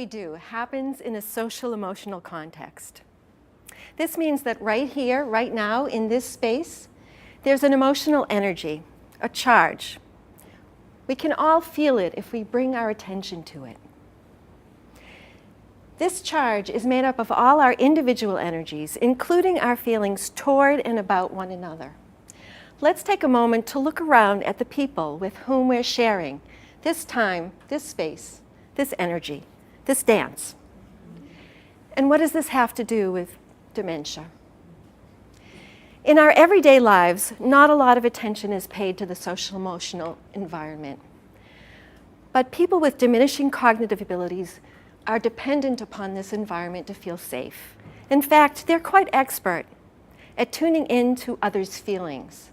we do happens in a social emotional context. This means that right here, right now, in this space, there's an emotional energy, a charge. We can all feel it if we bring our attention to it. This charge is made up of all our individual energies, including our feelings toward and about one another. Let's take a moment to look around at the people with whom we're sharing this time, this space, this energy, this dance. And what does this have to do with dementia? In our everyday lives, not a lot of attention is paid to the social-emotional environment. But people with diminishing cognitive abilities are dependent upon this environment to feel safe. In fact, they're quite expert at tuning in to others' feelings.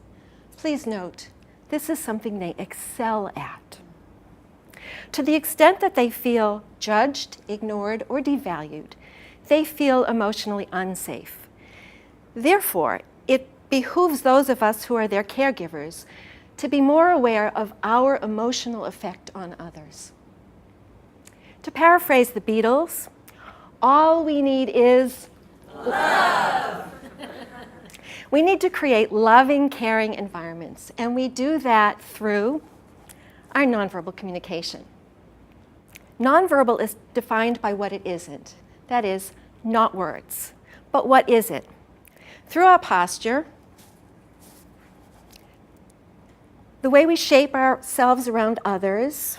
Please note, this is something they excel at. To the extent that they feel judged, ignored, or devalued, they feel emotionally unsafe. Therefore, it behooves those of us who are their caregivers to be more aware of our emotional effect on others. To paraphrase the Beatles, all we need is love. We need to create loving, caring environments, and we do that through our nonverbal communication. Nonverbal is defined by what it isn't. That is, not words. But what is it? Through our posture, the way we shape ourselves around others,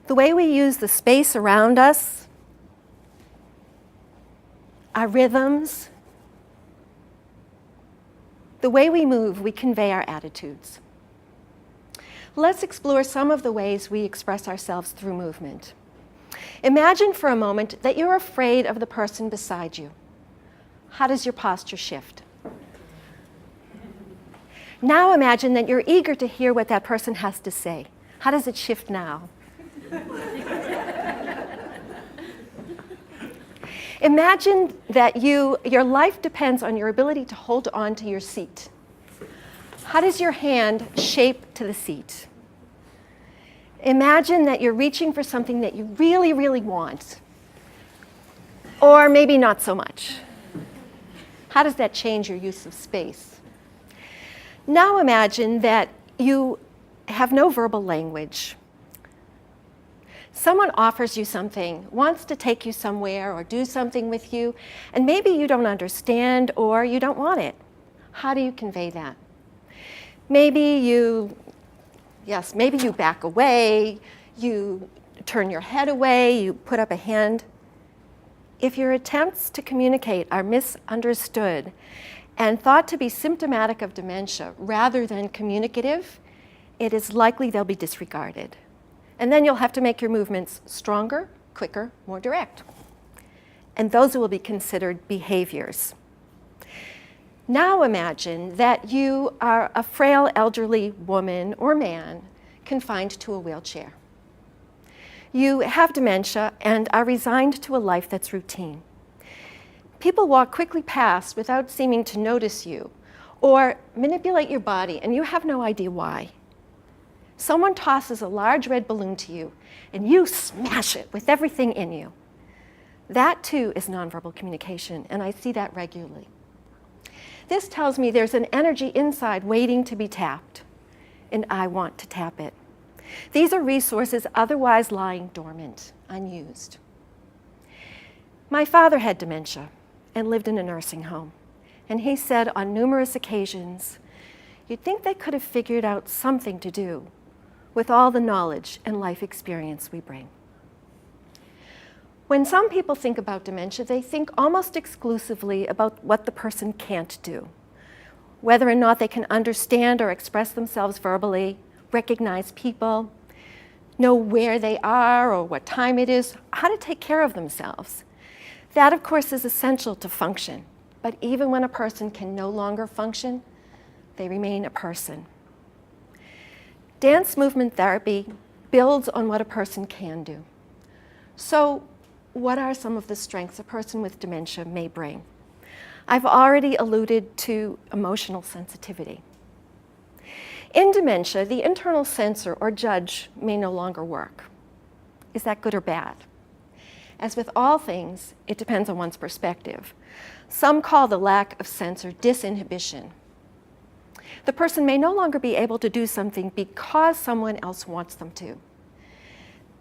the way we use the space around us, our rhythms, the way we move, we convey our attitudes. Let's explore some of the ways we express ourselves through movement. Imagine for a moment that you're afraid of the person beside you. How does your posture shift? Now imagine that you're eager to hear what that person has to say. How does it shift now? Imagine that your life depends on your ability to hold on to your seat. How does your hand shape to the seat? Imagine that you're reaching for something that you really, really want, or maybe not so much. How does that change your use of space? Now imagine that you have no verbal language. Someone offers you something, wants to take you somewhere or do something with you, and maybe you don't understand or you don't want it. How do you convey that? Maybe you back away, you turn your head away, you put up a hand. If your attempts to communicate are misunderstood and thought to be symptomatic of dementia rather than communicative, it is likely they'll be disregarded. And then you'll have to make your movements stronger, quicker, more direct. And those will be considered behaviors. Now imagine that you are a frail elderly woman or man confined to a wheelchair. You have dementia and are resigned to a life that's routine. People walk quickly past without seeming to notice you or manipulate your body, and you have no idea why. Someone tosses a large red balloon to you, and you smash it with everything in you. That, too, is nonverbal communication, and I see that regularly. This tells me there's an energy inside waiting to be tapped, and I want to tap it. These are resources otherwise lying dormant, unused. My father had dementia and lived in a nursing home, and he said on numerous occasions, you'd think they could have figured out something to do with all the knowledge and life experience we bring. When some people think about dementia, they think almost exclusively about what the person can't do, whether or not they can understand or express themselves verbally, recognize people, know where they are or what time it is, how to take care of themselves. That, of course, is essential to function. But even when a person can no longer function, they remain a person. Dance movement therapy builds on what a person can do. So, what are some of the strengths a person with dementia may bring? I've already alluded to emotional sensitivity. In dementia, the internal censor or judge may no longer work. Is that good or bad? As with all things, it depends on one's perspective. Some call the lack of censor disinhibition. The person may no longer be able to do something because someone else wants them to.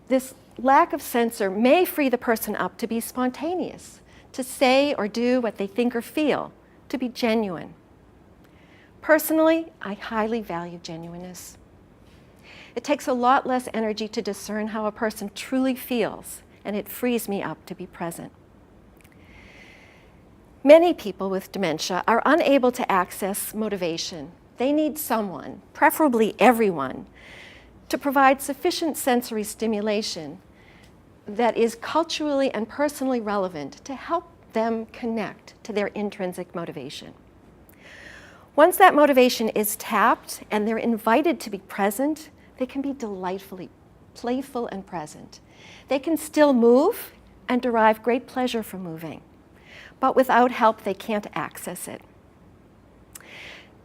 This lack of censor may free the person up to be spontaneous, to say or do what they think or feel, to be genuine. Personally, I highly value genuineness. It takes a lot less energy to discern how a person truly feels, and it frees me up to be present. Many people with dementia are unable to access motivation. They need someone, preferably everyone, to provide sufficient sensory stimulation that is culturally and personally relevant to help them connect to their intrinsic motivation. Once that motivation is tapped and they're invited to be present, they can be delightfully playful and present. They can still move and derive great pleasure from moving, but without help, they can't access it.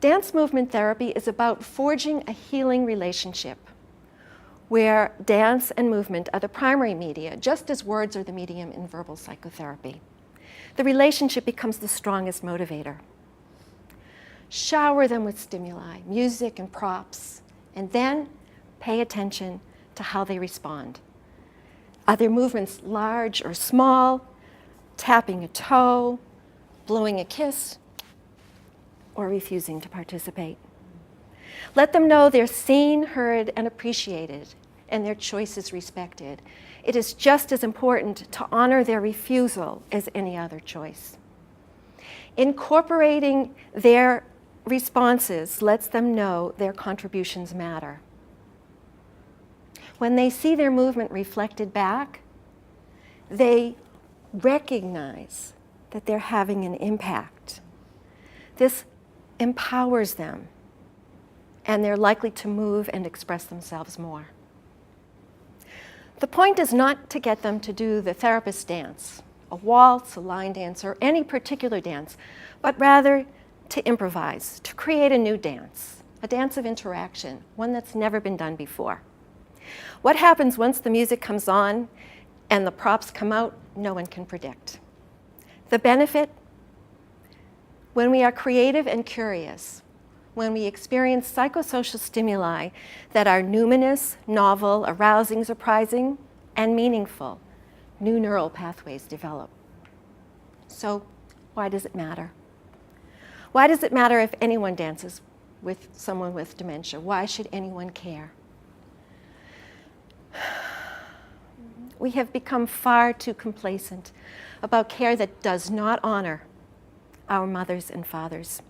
Dance movement therapy is about forging a healing relationship where dance and movement are the primary media, just as words are the medium in verbal psychotherapy. The relationship becomes the strongest motivator. Shower them with stimuli, music and props, and then pay attention to how they respond. Are their movements large or small, tapping a toe, blowing a kiss, or refusing to participate? Let them know they're seen, heard, and appreciated, and their choices respected. It is just as important to honor their refusal as any other choice. Incorporating their responses lets them know their contributions matter. When they see their movement reflected back, they recognize that they're having an impact. This empowers them, and they're likely to move and express themselves more. The point is not to get them to do the therapist dance, a waltz, a line dance, or any particular dance, but rather to improvise, to create a new dance, a dance of interaction, one that's never been done before. What happens once the music comes on and the props come out, no one can predict. The benefit, when we are creative and curious, when we experience psychosocial stimuli that are numinous, novel, arousing, surprising, and meaningful, new neural pathways develop. So why does it matter? Why does it matter if anyone dances with someone with dementia? Why should anyone care? We have become far too complacent about care that does not honor our mothers and fathers.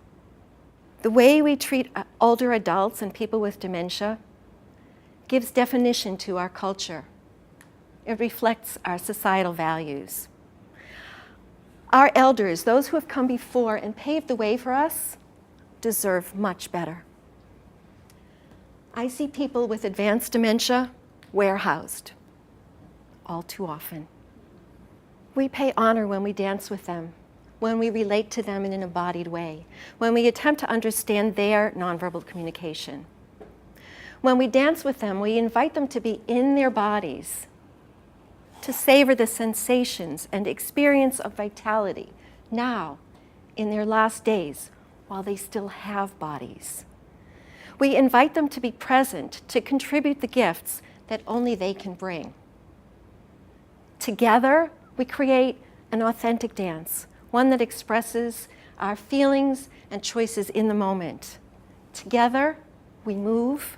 The way we treat older adults and people with dementia gives definition to our culture. It reflects our societal values. Our elders, those who have come before and paved the way for us, deserve much better. I see people with advanced dementia warehoused all too often. We pay honor when we dance with them, when we relate to them in an embodied way, when we attempt to understand their nonverbal communication. When we dance with them, we invite them to be in their bodies, to savor the sensations and experience of vitality now, in their last days, while they still have bodies. We invite them to be present, to contribute the gifts that only they can bring. Together, we create an authentic dance, one that expresses our feelings and choices in the moment. Together, we move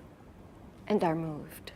and are moved.